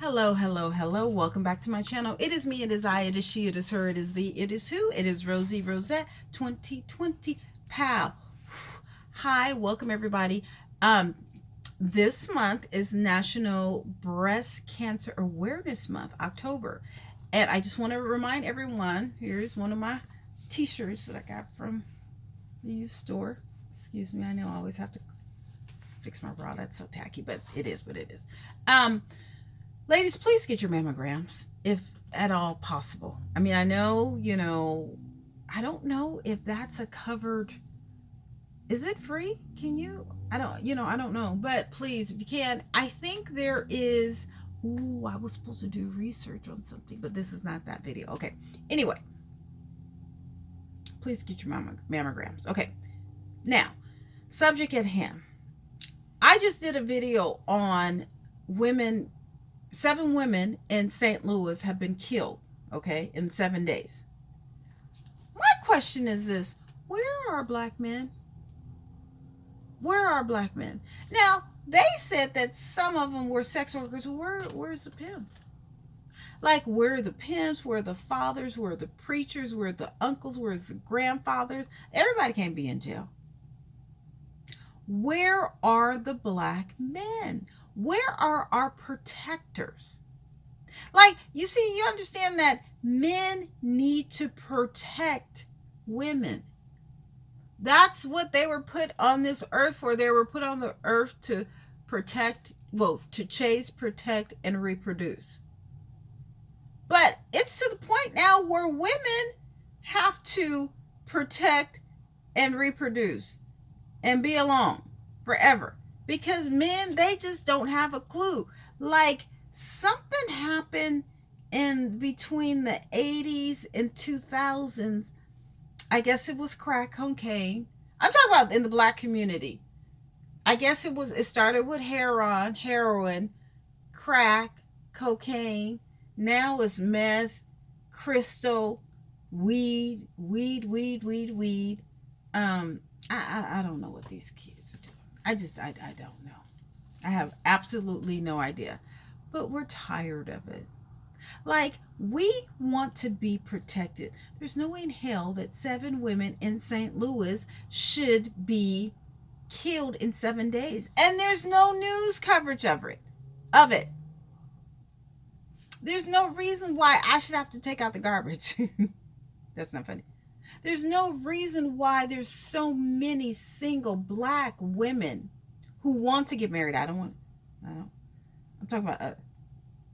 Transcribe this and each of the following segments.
Hello, hello, hello. Welcome back to my channel. It is me, it is I, it is she, it is her, it is thee, it is who, it is Rosie Rosette 2020 Pow. Hi, welcome everybody. Um, this month is National Breast Cancer Awareness Month, October. And I just want to remind everyone, here's one of my t-shirts that I got from the used store. Excuse me, I know I always have to fix my bra. That's so tacky, but it is what it is. Ladies, please get your mammograms if at all possible. I mean, I know, I don't know if that's a covered, is it free? Can you? I don't know. But please, if you can, I think there is, ooh, I was supposed to do research on something, but this is not that video. Okay. Anyway, please get your mammograms. Okay. Now, subject at hand. I just did a video on women. 7 women in St. Louis have been killed, okay, in 7 days. My question is this: where are our black men? Where are our black men? Now, they said that some of them were sex workers. Where's the pimps? Like, where are the pimps? Where are the fathers? Where are the preachers? Where are the uncles? Where's the grandfathers? Everybody can't be in jail. Where are the black men? Where are our protectors? Like, you see, you understand that men need to protect women. That's what they were put on this earth for. They were put on the earth to protect, well, to chase, protect, and reproduce. But it's to the point now where women have to protect and reproduce and be alone forever, because men, they just don't have a clue. Like, something happened in between the 80s and 2000s. I guess it was crack cocaine. I'm talking about in the black community. I guess it started with heroin, crack, cocaine. Now it's meth, crystal, weed. I don't know what these kids are doing. I don't know. I have absolutely no idea. But we're tired of it. Like, we want to be protected. There's no way in hell that 7 women in St. Louis should be killed in 7 days. And there's no news coverage of it. There's no reason why I should have to take out the garbage. That's not funny. There's no reason why there's so many single black women who want to get married. I'm talking about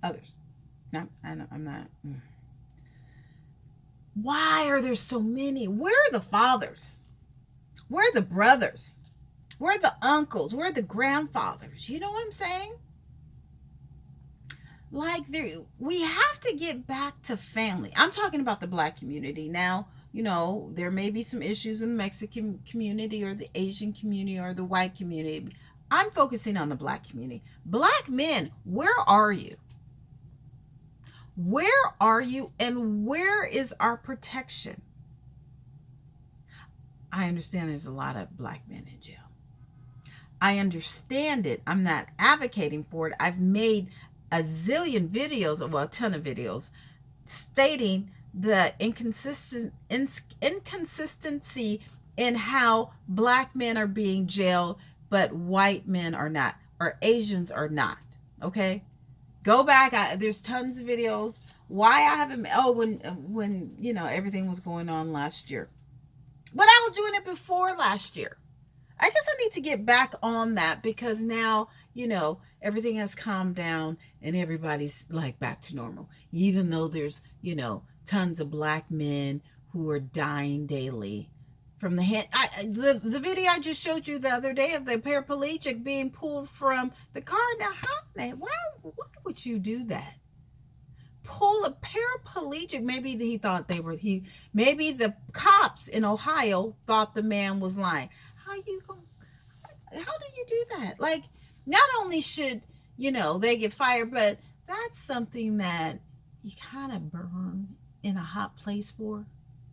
others. I'm not. Why are there so many? Where are the fathers? Where are the brothers? Where are the uncles? Where are the grandfathers? You know what I'm saying? Like, we have to get back to family. I'm talking about the black community. Now, there may be some issues in the Mexican community or the Asian community or the white community. I'm focusing on the black community. Black men, where are you? Where are you, and where is our protection? I understand there's a lot of black men in jail. I understand it. I'm not advocating for it. I've made a zillion videos, well, a ton of videos, stating the inconsistency in how black men are being jailed, but white men are not, or Asians are not. Okay? Go back. There's tons of videos. Why I haven't, when everything was going on last year. But I was doing it before last year. I guess I need to get back on that, because now, everything has calmed down and everybody's like back to normal. Even though there's, tons of black men who are dying daily from the hand. The video I just showed you the other day of the paraplegic being pulled from the car. Now, why would you do that? Pull a paraplegic. Maybe he thought maybe the cops in Ohio thought the man was lying. How do you do that? Like, not only should, they get fired, but that's something that you kind of burn in a hot place for.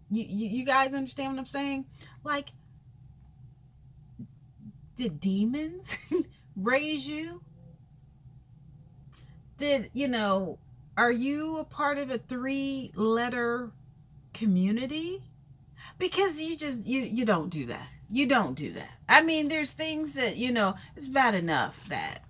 You guys understand what I'm saying? Like, did demons raise you? Did, are you a part of a 3-letter community? Because you don't do that. You don't do that. I mean, there's things that, it's bad enough that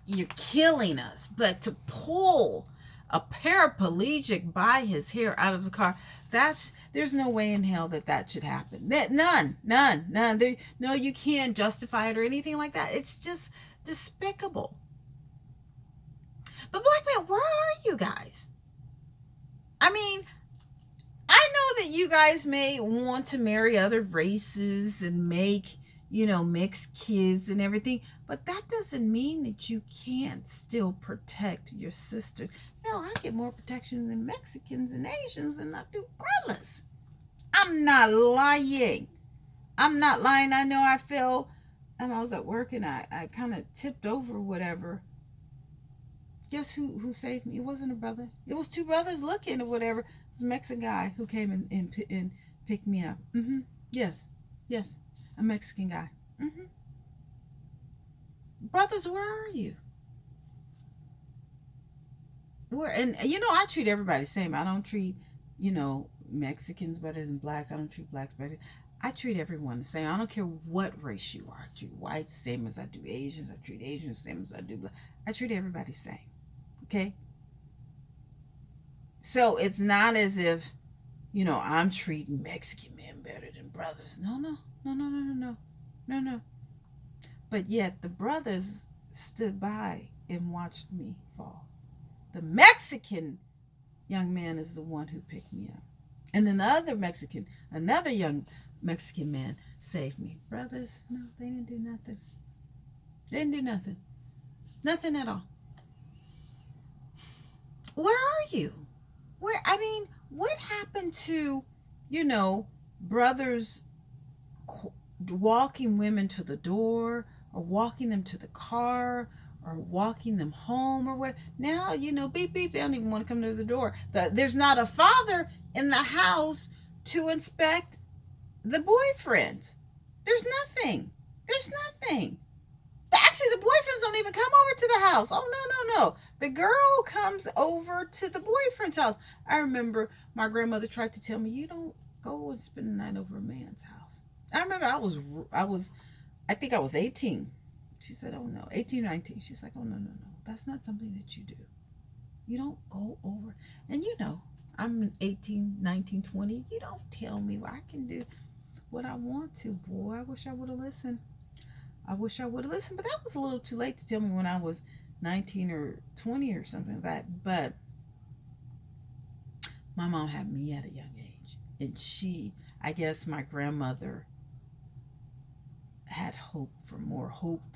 you're killing us, but to pull a paraplegic by his hair out of the car, there's no way in hell that should happen. None. No, you can't justify it or anything like that. It's just despicable. But black men, where are you guys? I mean, I know that you guys may want to marry other races and make, mixed kids and everything, but that doesn't mean that you can't still protect your sisters. I get more protection than Mexicans and Asians than I do brothers. I'm not lying. I know I fell, and I was at work and I kind of tipped over whatever. Guess who saved me? It wasn't a brother. It was 2 brothers looking or whatever. It was a Mexican guy who came and picked me up. Yes, a Mexican guy. Brothers, where are you? And I treat everybody the same. I don't treat, Mexicans better than blacks. I don't treat blacks better. I treat everyone the same. I don't care what race you are. I treat whites the same as I do Asians. I treat Asians the same as I do black. I treat everybody the same. Okay? So it's not as if, I'm treating Mexican men better than brothers. No. But yet the brothers stood by and watched me fall. The Mexican young man is the one who picked me up. And then another young Mexican man saved me. Brothers, no, they didn't do nothing. They didn't do nothing. Nothing at all. Where are you? What happened to, brothers walking women to the door or walking them to the car or walking them home or what? Now, beep, beep, they don't even want to come to the door. There's not a father in the house to inspect the boyfriends. There's nothing. Actually, the boyfriends don't even come over to the house. Oh, no. The girl comes over to the boyfriend's house. I remember my grandmother tried to tell me, you don't go and spend the night over a man's house. I remember I think I was 18. She said, oh no, 18, 19. She's like, oh no. That's not something that you do. You don't go over. And I'm 18, 19, 20. You don't tell me I can do what I want to. Boy, I wish I would have listened. But that was a little too late to tell me when I was 19 or 20 or something like that. But my mom had me at a young age. And I guess my grandmother had hope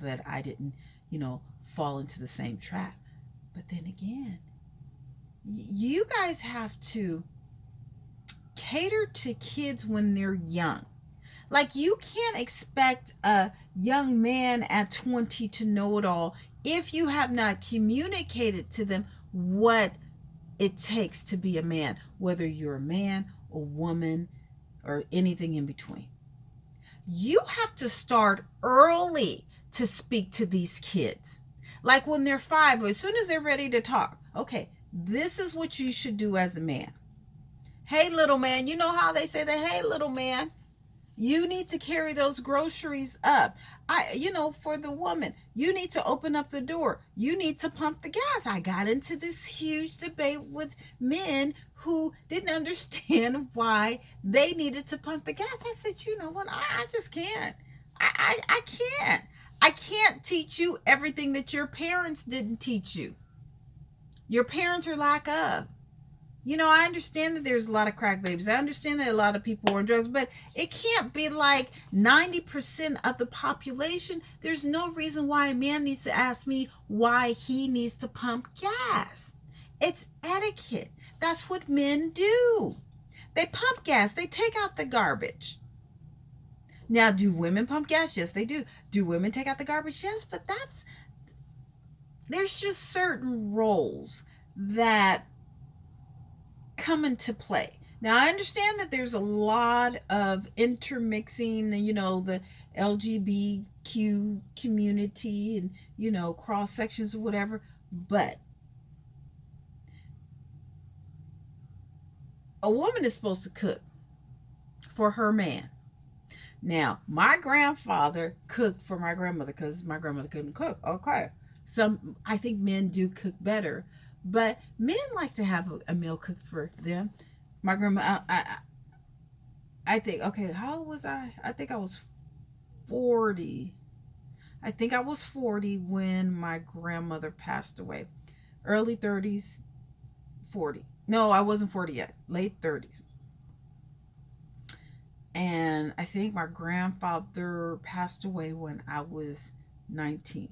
that I didn't, fall into the same trap. But then again, you guys have to cater to kids when they're young. Like, you can't expect a young man at 20 to know it all if you have not communicated to them what it takes to be a man, whether you're a man, a woman, or anything in between. You have to start early to speak to these kids. Like when they're 5, or as soon as they're ready to talk. Okay, this is what you should do as a man. Hey, little man, you know how they say that? Hey, little man, you need to carry those groceries up. For the woman, you need to open up the door. You need to pump the gas. I got into this huge debate with men who didn't understand why they needed to pump the gas. I said, you know what? I just can't. I can't. I can't teach you everything that your parents didn't teach you. Your parents are lack of. I understand that there's a lot of crack babies. I understand that a lot of people are on drugs, but it can't be like 90% of the population. There's no reason why a man needs to ask me why he needs to pump gas. It's etiquette. That's what men do. They pump gas. They take out the garbage. Now, do women pump gas? Yes, they do. Do women take out the garbage? Yes, but there's just certain roles that come into play. Now, I understand that there's a lot of intermixing, the LGBTQ community and, cross sections or whatever, but a woman is supposed to cook for her man. Now, my grandfather cooked for my grandmother because my grandmother couldn't cook. Okay. I think men do cook better, but men like to have a meal cooked for them. My grandma, I think, okay, how old was I? I think I was 40. I think I was 40 when my grandmother passed away. Early 30s, 40. No, I wasn't 40 yet. Late 30s. And I think my grandfather passed away when I was 19,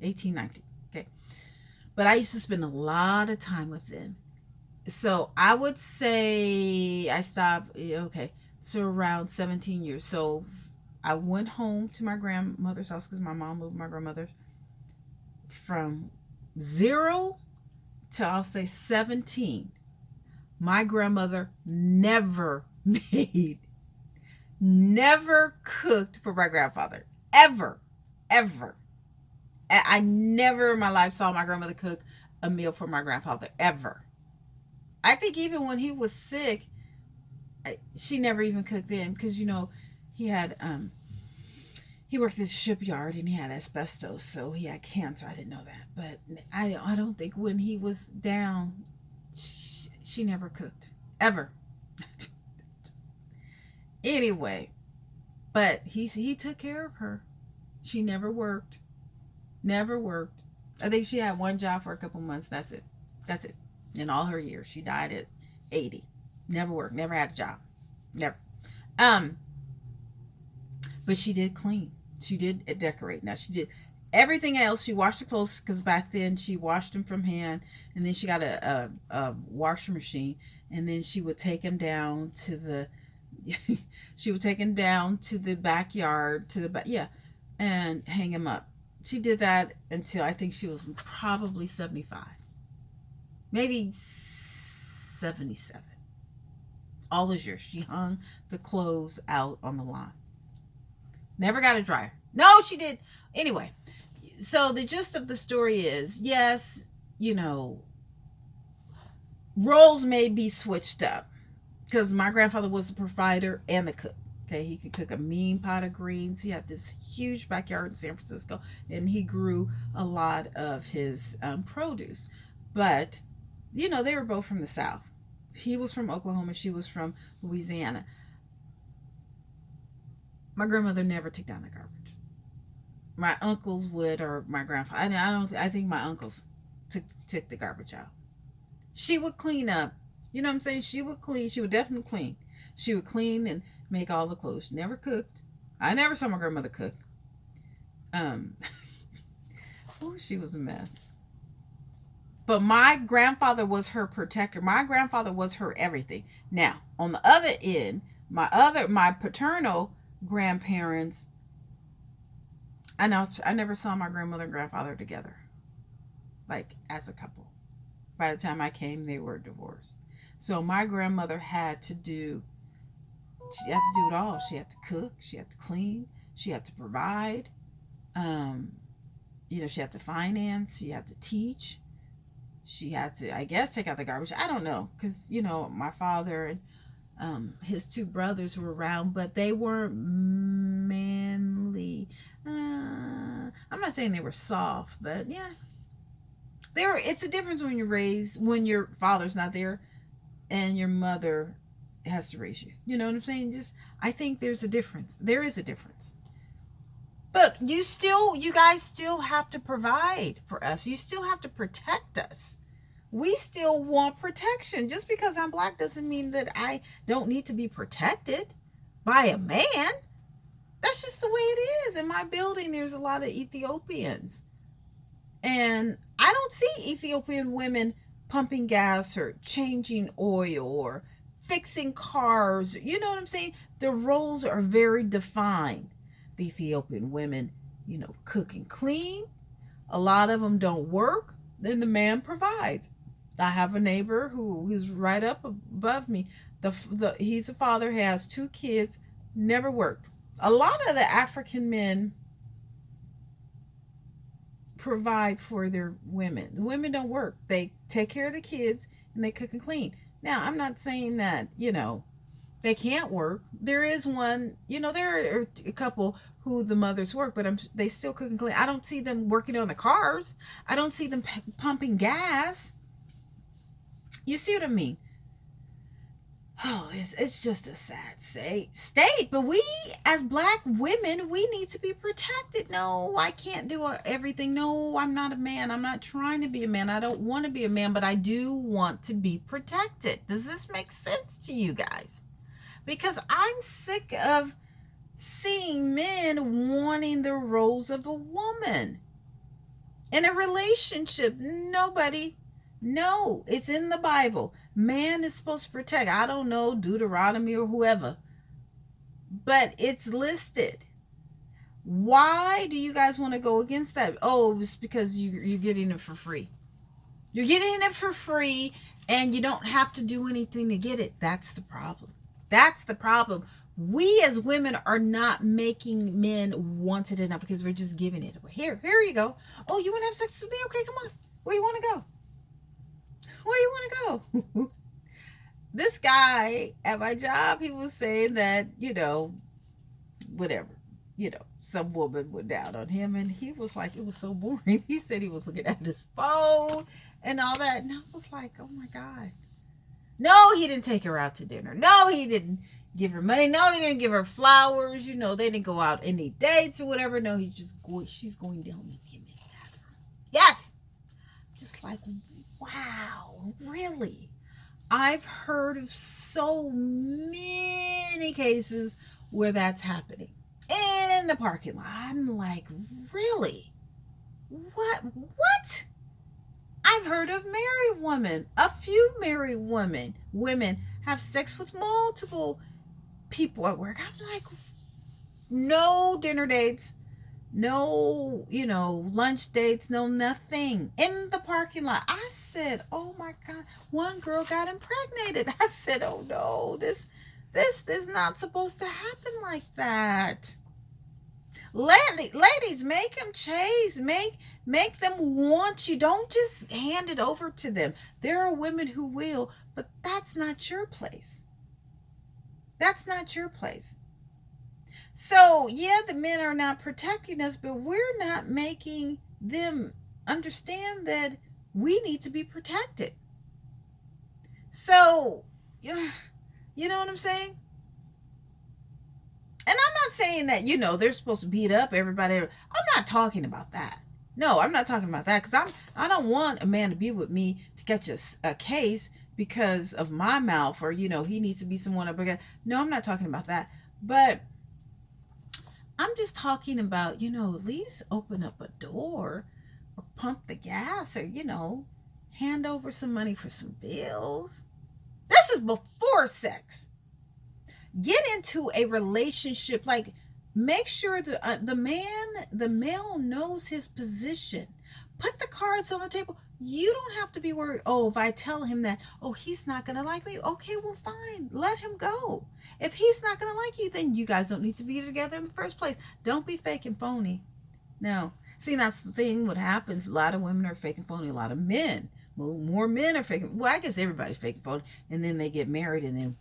18, 19. Okay. But I used to spend a lot of time with them. So I would say I stopped, okay, so around 17 years. So I went home to my grandmother's house because my mom moved my grandmother from 0 to, I'll say, 17. My grandmother never never cooked for my grandfather. Ever. Ever. I never in my life saw my grandmother cook a meal for my grandfather. Ever. I think even when he was sick, she never even cooked then because, he had, he worked at a shipyard and he had asbestos, so he had cancer. I didn't know that. But I don't think when he was down, she never cooked. Ever. Anyway, but he took care of her. She never worked. Never worked. I think she had one job for a couple months. That's it. That's it. In all her years. She died at 80. Never worked. Never had a job. Never. But she did clean. She did decorate. Now she did everything else. She washed the clothes because back then she washed them from hand, and then she got a washer machine, and then she would take them down to the backyard and hang them up. She did that until I think she was probably 75, maybe 77. All those years she hung the clothes out on the lawn. Never got a dryer. No, she did. Anyway, so the gist of the story is, yes, roles may be switched up because my grandfather was the provider and the cook. Okay, he could cook a mean pot of greens. He had this huge backyard in San Francisco, and he grew a lot of his produce. But, they were both from the South. He was from Oklahoma. She was from Louisiana. My grandmother never took down the garbage. My uncles would, or my grandfather. I think my uncles took the garbage out. She would clean up. You know what I'm saying? She would clean. She would definitely clean. She would clean and make all the clothes. She never cooked. I never saw my grandmother cook. She was a mess. But my grandfather was her protector. My grandfather was her everything. Now, on the other end, my paternal grandparents, I never saw my grandmother and grandfather together, like as a couple. By the time I came, they were divorced. So my grandmother had to do it all. She had to cook, she had to clean, she had to provide, she had to finance, she had to teach, she had to, I guess, take out the garbage. I don't know, because my father and his two brothers were around, but they weren't manly. I'm not saying they were soft, but yeah, it's a difference when when your father's not there and your mother has to raise you. You know what I'm saying? I think there's a difference. There is a difference. But you guys still have to provide for us. You still have to protect us. We still want protection. Just because I'm black doesn't mean that I don't need to be protected by a man. That's just the way it is. In my building, there's a lot of Ethiopians. And I don't see Ethiopian women pumping gas or changing oil or fixing cars. You know what I'm saying? The roles are very defined. The Ethiopian women, cook and clean. A lot of them don't work. Then the man provides. I have a neighbor who is right up above me. He's a father, has 2 kids, never worked. A lot of the African men provide for their women. The women don't work. They take care of the kids and they cook and clean. Now, I'm not saying that, they can't work. There is one, there are a couple who the mothers work, but they still cook and clean. I don't see them working on the cars. I don't see them pumping gas. You see what I mean? Oh, it's just a sad state. But we, as black women, we need to be protected. No, I can't do everything. No, I'm not a man. I'm not trying to be a man. I don't want to be a man, but I do want to be protected. Does this make sense to you guys? Because I'm sick of seeing men wanting the roles of a woman. In a relationship, no, it's in the Bible. Man is supposed to protect. I don't know, Deuteronomy or whoever. But it's listed. Why do you guys want to go against that? Oh, it's because you're getting it for free. You're getting it for free and you don't have to do anything to get it. That's the problem. That's the problem. We as women are not making men want it enough because we're just giving it away. Here you go. Oh, you want to have sex with me? Okay, come on. Where you want to go? Where do you want to go? This guy at my job, he was saying that, whatever, some woman went down on him and he was like, it was so boring. He said he was looking at his phone and all that. And I was like, oh my God. No, he didn't take her out to dinner. No, he didn't give her money. No, he didn't give her flowers. They didn't go out any dates or whatever. No, she's going down with him in the bathroom. Yes. Just like, wow, really? I've heard of so many cases where that's happening in the parking lot. I'm like, really? What? I've heard of married women. A few married women have sex with multiple people at work. I'm like, no dinner dates, no, lunch dates, no nothing in the parking lot. I said, oh my God, one girl got impregnated. I said, oh no, this is not supposed to happen like that. Ladies, make them chase, make them want you. Don't just hand it over to them. There are women who will, but that's not your place. That's not your place. So, yeah, the men are not protecting us, but we're not making them understand that we need to be protected. So, you know what I'm saying? And I'm not saying that, they're supposed to beat up everybody. I'm not talking about that. No, I'm not talking about that because I don't want a man to be with me to catch a case because of my mouth or, he needs to be someone up again. No, I'm not talking about that. But I'm just talking about, at least open up a door or pump the gas or, hand over some money for some bills. This is before sex. Get into a relationship, like make sure the male knows his position. Put the cards on the table. You don't have to be worried, oh, if I tell him that, oh, he's not going to like me. Okay, well, fine. Let him go. If he's not going to like you, then you guys don't need to be together in the first place. Don't be fake and phony. No. See, that's the thing. What happens, a lot of women are fake and phony. A lot of men, more men are fake. Well, I guess everybody's fake and phony. And then they get married and then,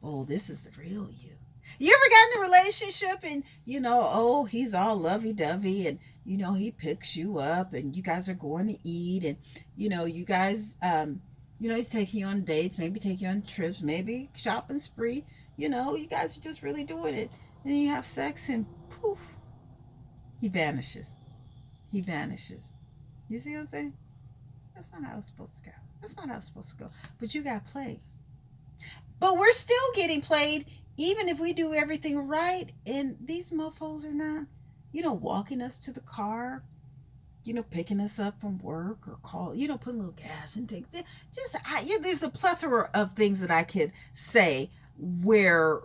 oh, this is the real you. You ever got in a relationship and, oh, he's all lovey-dovey and, he picks you up and you guys are going to eat and, you guys, he's taking you on dates, maybe take you on trips, maybe shopping spree. You guys are just really doing it. And then you have sex and poof, he vanishes. You see what I'm saying? That's not how it's supposed to go. But you got played. But we're still getting played, even if we do everything right. And these mofos are not, walking us to the car, picking us up from work or putting a little gas in things. There's a plethora of things that I could say where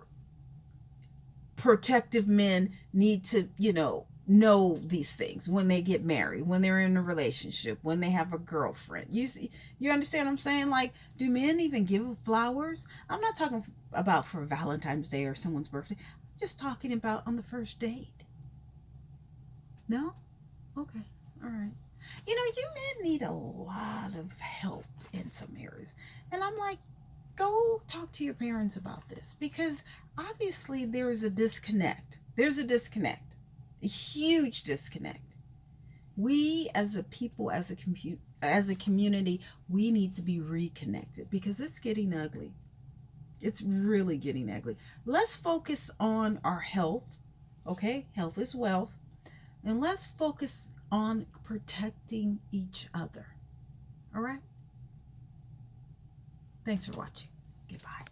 protective men need to, know these things when they get married, when they're in a relationship, when they have a girlfriend. You understand what I'm saying? Like, do men even give flowers? I'm not talking about for Valentine's Day or someone's birthday. I'm just talking about on the first date. No? Okay. All right. You men need a lot of help in some areas. And I'm like, go talk to your parents about this, because obviously there is a disconnect. There's a disconnect, a huge disconnect. We as a people, as a community, we need to be reconnected, because it's getting ugly. It's really getting ugly. Let's focus on our health. Okay, health is wealth. And let's focus on protecting each other. All right? Thanks for watching. Goodbye.